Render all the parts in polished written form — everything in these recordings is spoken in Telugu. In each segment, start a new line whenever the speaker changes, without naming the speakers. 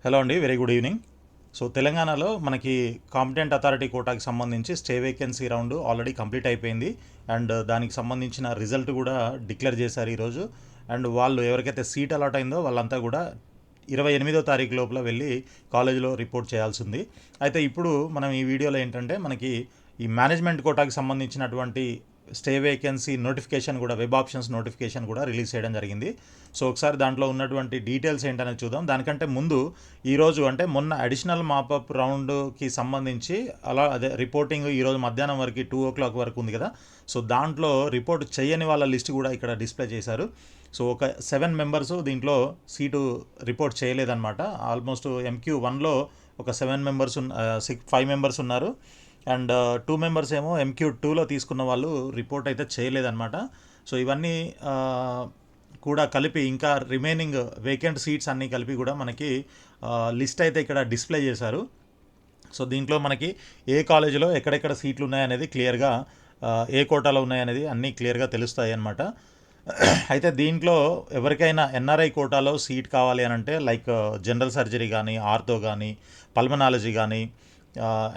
హలో అండి, వెరీ గుడ్ ఈవినింగ్. సో తెలంగాణలో మనకి కాంపిటెంట్ అథారిటీ కోటాకి సంబంధించి stray vacancy round already complete అయిపోయింది. అండ్ దానికి సంబంధించిన రిజల్ట్ కూడా డిక్లేర్ చేశారు ఈరోజు. అండ్ వాళ్ళు ఎవరికైతే సీట్ అలాట్ అయిందో వాళ్ళంతా కూడా 28వ తారీఖు లోపల వెళ్ళి కాలేజీలో రిపోర్ట్ చేయాల్సి ఉంది. అయితే ఇప్పుడు మనం ఈ వీడియోలో ఏంటంటే మనకి ఈ మేనేజ్మెంట్ కోటాకి సంబంధించినటువంటి స్టే వేకెన్సీ నోటిఫికేషన్ కూడా, వెబ్ ఆప్షన్స్ నోటిఫికేషన్ కూడా రిలీజ్ చేయడం జరిగింది. సో ఒకసారి దాంట్లో ఉన్నటువంటి డీటెయిల్స్ ఏంటనేది చూద్దాం. దానికంటే ముందు ఈరోజు అంటే మొన్న అడిషనల్ మాపప్ రౌండ్కి సంబంధించి అదే రిపోర్టింగ్ ఈరోజు మధ్యాహ్నం వరకు 2 o'clock వరకు ఉంది కదా. సో దాంట్లో రిపోర్ట్ చేయని వాళ్ళ లిస్ట్ కూడా ఇక్కడ డిస్ప్లే చేశారు. సో ఒక 7 మెంబర్స్ దీంట్లో సీటు రిపోర్ట్ చేయలేదన్నమాట. ఆల్మోస్ట్ MQ1లో ఒక 7 మెంబర్స్ 5 మెంబర్స్ ఉన్నారు. అండ్ 2 మెంబర్స్ ఏమో MQ2లో తీసుకున్న వాళ్ళు రిపోర్ట్ అయితే చేయలేదన్నమాట. సో ఇవన్నీ కూడా కలిపి ఇంకా రిమైనింగ్ వేకెంట్ సీట్స్ అన్నీ కలిపి కూడా మనకి లిస్ట్ అయితే ఇక్కడ డిస్ప్లే చేశారు. సో దీంట్లో మనకి ఏ కాలేజీలో ఎక్కడెక్కడ సీట్లు ఉన్నాయనేది క్లియర్గా, ఏ కోటాలో ఉన్నాయనేది అన్నీ క్లియర్గా తెలుస్తాయి అన్నమాట. అయితే దీంట్లో ఎవరికైనా ఎన్ఆర్ఐ కోటాలో సీట్ కావాలి అని అంటే లైక్ జనరల్ సర్జరీ కానీ, ఆర్థో కానీ, పల్మనాలజీ కానీ,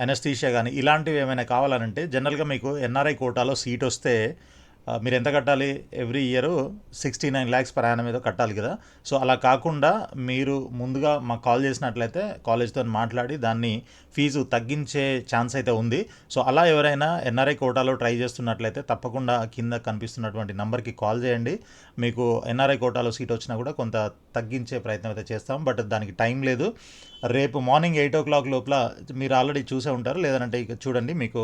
ఎనస్థీషియా కానీ ఇలాంటివి ఏమైనా కావాలనంటే జనరల్గా మీకు ఎన్ఆర్ఐ కోటాలో సీట్ వస్తే మీరు ఎంత కట్టాలి? Every year 69 lakhs per annum ఏదో కట్టాలి కదా. సో అలా కాకుండా మీరు ముందుగా మాకు కాల్ చేసినట్లయితే కాలేజ్తో మాట్లాడి దాన్ని ఫీజు తగ్గించే ఛాన్స్ అయితే ఉంది. సో అలా ఎవరైనా ఎన్ఆర్ఐ కోటాలో ట్రై చేస్తున్నట్లయితే తప్పకుండా కింద కనిపిస్తున్నటువంటి నెంబర్కి కాల్ చేయండి. మీకు ఎన్ఆర్ఐ కోటాలో సీట్ వచ్చినా కూడా కొంత తగ్గించే ప్రయత్నం అయితే చేస్తాం. బట్ దానికి టైం లేదు. రేపు మార్నింగ్ 8 o'clock లోపల మీరు ఆల్రెడీ చూసే ఉంటారు, లేదంటే ఇక చూడండి. మీకు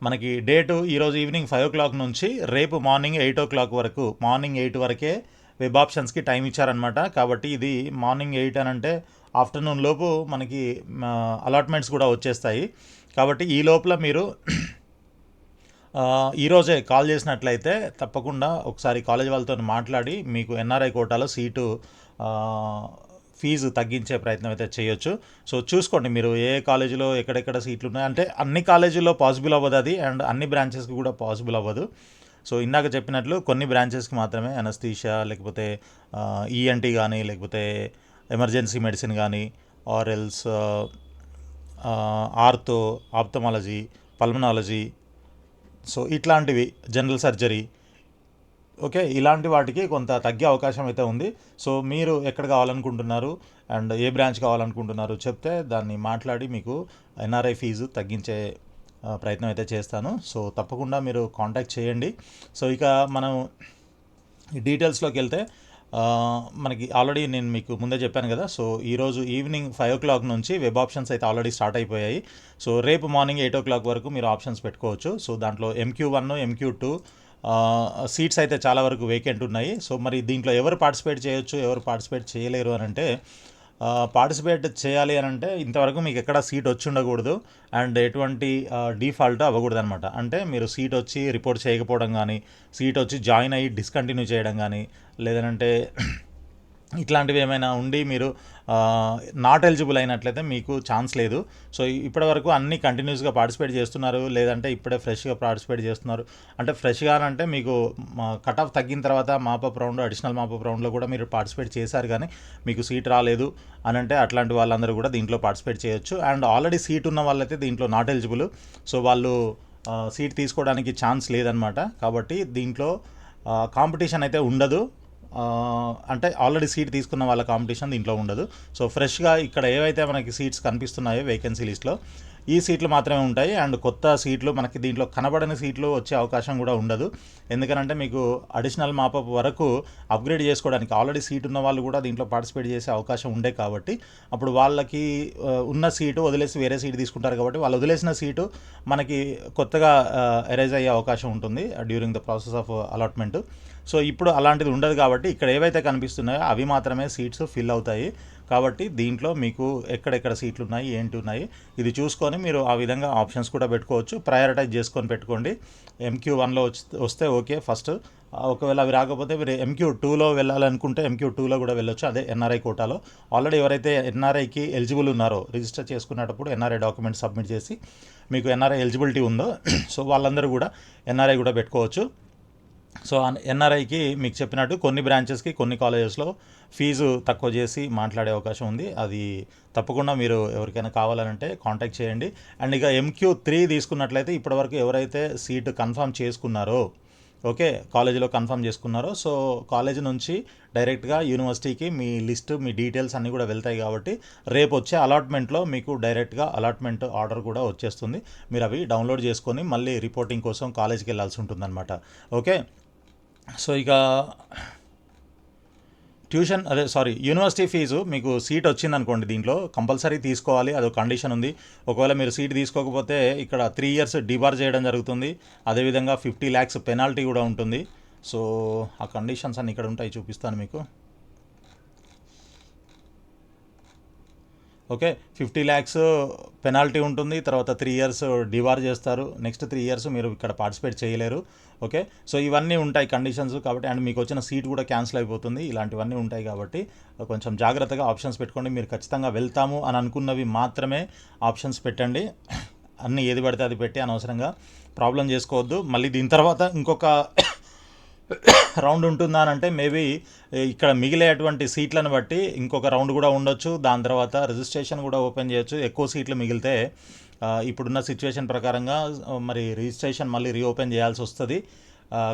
మనకి డేటు ఈరోజు ఈవినింగ్ 5 o'clock నుంచి రేపు మార్నింగ్ 8 o'clock వరకు, మార్నింగ్ 8 వరకే వెబ్ ఆప్షన్స్కి టైం ఇచ్చారనమాట. కాబట్టి ఇది మార్నింగ్ 8 అని అంటే ఆఫ్టర్నూన్ లోపు మనకి అలాట్మెంట్స్ కూడా వచ్చేస్తాయి. కాబట్టి ఈ లోపల మీరు ఈరోజే కాల్ చేసినట్లయితే తప్పకుండా ఒకసారి కాలేజ్ వాళ్ళతో మాట్లాడి మీకు ఎన్ఆర్ఐ కోటాలో సీటు ఫీజు తగ్గించే ప్రయత్నం అయితే చేయొచ్చు. సో చూసుకోండి మీరు ఏ కాలేజీలో ఎక్కడెక్కడ సీట్లు ఉన్నాయి. అంటే అన్ని కాలేజీల్లో పాసిబుల్ అవ్వదు అది, అండ్ అన్ని బ్రాంచెస్కి కూడా పాసిబుల్ అవ్వదు. సో ఇందాక చెప్పినట్లు కొన్ని బ్రాంచెస్కి మాత్రమే అనస్థీషియా, లేకపోతే ఈఎన్టీ కానీ, లేకపోతే ఎమర్జెన్సీ మెడిసిన్ కానీ, ఆర్ఎల్స్ ఆర్థో, ఆప్థమాలజీ, పల్మనాలజీ, సో ఇట్లాంటివి, జనరల్ సర్జరీ, ఓకే, ఇలాంటి వాటికి కొంత తగ్గే అవకాశం అయితే ఉంది. సో మీరు ఎక్కడ కావాలనుకుంటున్నారు అండ్ ఏ బ్రాంచ్ కావాలనుకుంటున్నారు చెప్తే దాన్ని మాట్లాడి మీకు ఎన్ఆర్ఐ ఫీజు తగ్గించే ప్రయత్నం అయితే చేస్తాను. సో తప్పకుండా మీరు కాంటాక్ట్ చేయండి. సో ఇక మనం ఈ డీటెయిల్స్లోకి వెళ్తే మనకి ఆల్రెడీ నేను మీకు ముందే చెప్పాను కదా. సో ఈరోజు ఈవినింగ్ 5 o'clock నుంచి వెబ్ ఆప్షన్స్ అయితే ఆల్రెడీ స్టార్ట్ అయిపోయాయి. సో రేపు మార్నింగ్ 8 o'clock వరకు మీరు ఆప్షన్స్ పెట్టుకోవచ్చు. సో దాంట్లో MQ1, MQ2 సీట్స్ అయితే చాలా వరకు వేకెంట్ ఉన్నాయి. సో మరి దీంట్లో ఎవరు పార్టిసిపేట్ చేయొచ్చు, ఎవరు పార్టిసిపేట్ చేయలేరు అని అంటే, పార్టిసిపేట్ చేయాలి అని అంటే ఇంతవరకు మీకు ఎక్కడ సీట్ వచ్చి ఉండకూడదు అండ్ ఎటువంటి డిఫాల్ట్ అవ్వకూడదు అనమాట. అంటే మీరు సీట్ వచ్చి రిపోర్ట్ చేయకపోవడం కానీ, సీట్ వచ్చి జాయిన్ అయ్యి డిస్కంటిన్యూ చేయడం కానీ, లేదంటే ఇట్లాంటివి ఏమైనా ఉండి మీరు నాట్ ఎలిజిబుల్ అయినట్లయితే మీకు ఛాన్స్ లేదు. సో ఇప్పటివరకు అన్నీ కంటిన్యూస్గా పార్టిసిపేట్ చేస్తున్నారు, లేదంటే ఇప్పుడే ఫ్రెష్గా పార్టిసిపేట్ చేస్తున్నారు. అంటే ఫ్రెష్గా అంటే మీకు కట్ ఆఫ్ తగ్గిన తర్వాత మాపప్ రౌండ్, అడిషనల్ మాపప్ రౌండ్లో కూడా మీరు పార్టిసిపేట్ చేశారు కానీ మీకు సీట్ రాలేదు అని అంటే అట్లాంటి వాళ్ళందరూ కూడా దీంట్లో పార్టిసిపేట్ చేయొచ్చు. అండ్ ఆల్రెడీ సీట్ ఉన్న వాళ్ళైతే దీంట్లో నాట్ ఎలిజిబుల్. సో వాళ్ళు సీట్ తీసుకోవడానికి ఛాన్స్ లేదనమాట. కాబట్టి దీంట్లో కాంపిటీషన్ అయితే ఉండదు. అంటే ఆల్రెడీ సీట్ తీసుకున్న వాళ్ళ కాంపిటీషన్ దీంట్లో ఉండదు. సో ఫ్రెష్గా ఇక్కడ ఏవైతే మనకి సీట్స్ కనిపిస్తున్నాయో వేకెన్సీ లిస్ట్లో ఈ సీట్లు మాత్రమే ఉంటాయి. అండ్ కొత్త సీట్లు మనకి దీంట్లో కనబడని సీట్లు వచ్చే అవకాశం కూడా ఉండదు. ఎందుకంటే మీకు అడిషనల్ మాపప్ వరకు అప్గ్రేడ్ చేసుకోవడానికి ఆల్రెడీ సీట్ ఉన్న వాళ్ళు కూడా దీంట్లో పార్టిసిపేట్ చేసే అవకాశం ఉండే కాబట్టి అప్పుడు వాళ్ళకి ఉన్న సీటు వదిలేసి వేరే సీటు తీసుకుంటారు. కాబట్టి వాళ్ళు వదిలేసిన సీటు మనకి కొత్తగా ఎరేజ్ అయ్యే అవకాశం ఉంటుంది during the process of allotment. So ఇప్పుడు అలాంటిది ఉండదు కాబట్టి ఇక్కడ ఏవైతే కనిపిస్తున్నాయో అవి మాత్రమే సీట్స్ ఫిల్ అవుతాయి. కాబట్టి దీంట్లో మీకు ఎక్కడెక్కడ సీట్లు ఉన్నాయి, ఏంటి ఉన్నాయి, ఇది చూసుకొని మీరు ఆ విధంగా ఆప్షన్స్ కూడా పెట్టుకోవచ్చు. ప్రయారిటైజ్ చేసుకొని పెట్టుకోండి. MQ1లో వస్తే ఓకే ఫస్ట్. ఒకవేళ అవి రాకపోతే మీరు MQ2లో వెళ్ళాలనుకుంటే MQ2లో కూడా వెళ్ళొచ్చు, అదే ఎన్ఆర్ఐ కోటాలో. ఆల్రెడీ ఎవరైతే ఎన్ఆర్ఐకి ఎలిజిబుల్ ఉన్నారో రిజిస్టర్ చేసుకునేటప్పుడు ఎన్ఆర్ఐ డాక్యుమెంట్ సబ్మిట్ చేసి మీకు ఎన్ఆర్ఐ ఎలిజిబిలిటీ ఉందో సో వాళ్ళందరూ కూడా ఎన్ఆర్ఐ కూడా పెట్టుకోవచ్చు. సో ఎన్ఆర్ఐకి మీకు చెప్పినట్టు కొన్ని బ్రాంచెస్కి, కొన్ని కాలేజెస్లో ఫీజు తక్కువ చేసి మాట్లాడే అవకాశం ఉంది. అది తప్పకుండా మీరు ఎవరికైనా కావాలనంటే కాంటాక్ట్ చేయండి. అండ్ ఇక MQ3 తీసుకున్నట్లయితే ఇప్పటివరకు ఎవరైతే సీటు కన్ఫర్మ్ చేసుకున్నారో, ఓకే, కాలేజీలో కన్ఫర్మ్ చేసుకున్నారో, సో కాలేజీ నుంచి డైరెక్ట్గా యూనివర్సిటీకి మీ లిస్ట్, మీ డీటెయిల్స్ అన్నీ కూడా వెళ్తాయి కాబట్టి రేపు వచ్చే అలాట్మెంట్లో మీకు డైరెక్ట్గా అలాట్మెంట్ ఆర్డర్ కూడా వచ్చేస్తుంది. మీరు అవి డౌన్లోడ్ చేసుకొని మళ్ళీ రిపోర్టింగ్ కోసం కాలేజీకి వెళ్ళాల్సి ఉంటుందన్నమాట. ఓకే, సో ఇక యూనివర్సిటీ ఫీజు మీకు సీట్ వచ్చిందనుకోండి, దీంట్లో కంపల్సరీ తీసుకోవాలి, అదొక కండిషన్ ఉంది. ఒకవేళ మీరు సీట్ తీసుకోకపోతే ఇక్కడ 3 years డిబార్ చేయడం జరుగుతుంది. అదేవిధంగా 50 lakhs పెనాల్టీ కూడా ఉంటుంది. సో ఆ కండిషన్స్ అన్నీ ఇక్కడ ఉంటాయి, చూపిస్తాను మీకు. ఓకే, 50 lakhs పెనాల్టీ ఉంటుంది. తర్వాత 3 years డిబార్ చేస్తారు. నెక్స్ట్ 3 years మీరు ఇక్కడ పార్టిసిపేట్ చేయలేరు. ఓకే, సో ఇవన్నీ ఉంటాయి కండిషన్స్ కాబట్టి. అండ్ మీకు వచ్చిన సీట్ కూడా క్యాన్సిల్ అయిపోతుంది. ఇలాంటివన్నీ ఉంటాయి కాబట్టి కొంచెం జాగ్రత్తగా ఆప్షన్స్ పెట్టుకోండి. మీరు ఖచ్చితంగా వెళ్తాము అని అనుకున్నవి మాత్రమే ఆప్షన్స్ పెట్టండి. అన్నీ ఏది పడితే అది పెట్టి అనవసరంగా ప్రాబ్లం చేసుకోవద్దు. మళ్ళీ దీని తర్వాత ఇంకొక రౌండ్ ఉంటుందా అని అంటే మేబీ ఇక్కడ మిగిలేటువంటి సీట్లను బట్టి ఇంకొక రౌండ్ కూడా ఉండొచ్చు. దాని తర్వాత రిజిస్ట్రేషన్ కూడా ఓపెన్ చేయొచ్చు. ఎక్కువ సీట్లు మిగిలితే ఇప్పుడున్న సిచ్యువేషన్ ప్రకారంగా మరి రిజిస్ట్రేషన్ మళ్ళీ రీఓపెన్ చేయాల్సి వస్తుంది.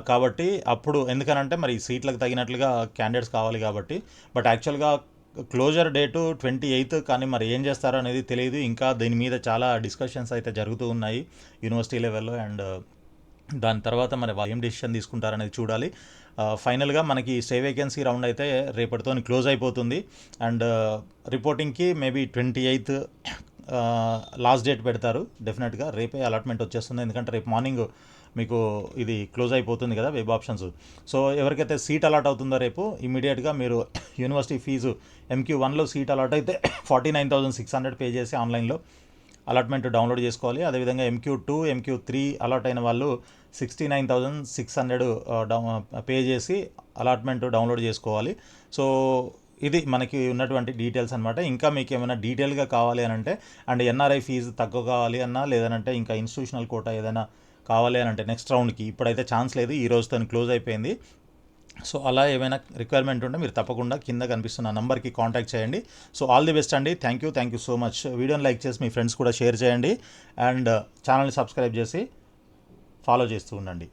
కాబట్టి అప్పుడు ఎందుకనంటే మరి సీట్లకు తగినట్లుగా క్యాండిడేట్స్ కావాలి కాబట్టి. బట్ యాక్చువల్గా క్లోజర్ డేటు 28, కానీ మరి ఏం చేస్తారో అనేది తెలియదు. ఇంకా దీని మీద చాలా డిస్కషన్స్ అయితే జరుగుతూ ఉన్నాయి యూనివర్సిటీ లెవెల్లో. అండ్ దాని తర్వాత మరి వాళ్ళు ఏం డెసిషన్ తీసుకుంటారనేది చూడాలి. ఫైనల్గా మనకి స్టే వేకెన్సీ రౌండ్ అయితే రేపటితో క్లోజ్ అయిపోతుంది. అండ్ రిపోర్టింగ్కి మేబీ 28 లాస్ట్ డేట్ పెడతారు. డెఫినెట్గా రేపే అలాట్మెంట్ వచ్చేస్తుంది, ఎందుకంటే రేపు మార్నింగ్ మీకు ఇది క్లోజ్ అయిపోతుంది కదా వెబ్ ఆప్షన్స్. సో ఎవరికైతే సీట్ అలాట్ అవుతుందో రేపు ఇమీడియట్గా మీరు యూనివర్సిటీ ఫీజు MQ1లో సీట్ అలాట్ అయితే 49,600 పే చేసి ఆన్లైన్లో అలాట్మెంట్ డౌన్లోడ్ చేసుకోవాలి. అదేవిధంగా MQ2, MQ3 అలాట్ అయిన వాళ్ళు 69,600 పే చేసి అలాట్మెంట్ డౌన్లోడ్ చేసుకోవాలి. సో ఇది మనకి ఉన్నటువంటి డీటెయిల్స్ అనమాట. ఇంకా మీకు ఏమైనా డీటెయిల్గా కావాలి అని అంటే, అండ్ NRI ఫీజు తక్కువ కావాలి అన్నా, లేదనంటే ఇంకా ఇన్స్టిట్యూషనల్ కోటా ఏదైనా కావాలి అని అంటే నెక్స్ట్ రౌండ్కి ఇప్పుడైతే ఛాన్స్ లేదు, ఈ రోజుతో క్లోజ్ అయిపోయింది. సో అలా ఏమైనా రిక్వైర్మెంట్ ఉంటే మీరు తప్పకుండా కింద కనిపిస్తున్న నంబర్కి కాంటాక్ట్ చేయండి. సో ఆల్ ది బెస్ట్ అండి. Thank you so much. వీడియోని లైక్ చేసి మీ ఫ్రెండ్స్ కూడా షేర్ చేయండి. అండ్ ఛానల్ని సబ్స్క్రైబ్ చేసి ఫాలో చేస్తూ ఉండండి.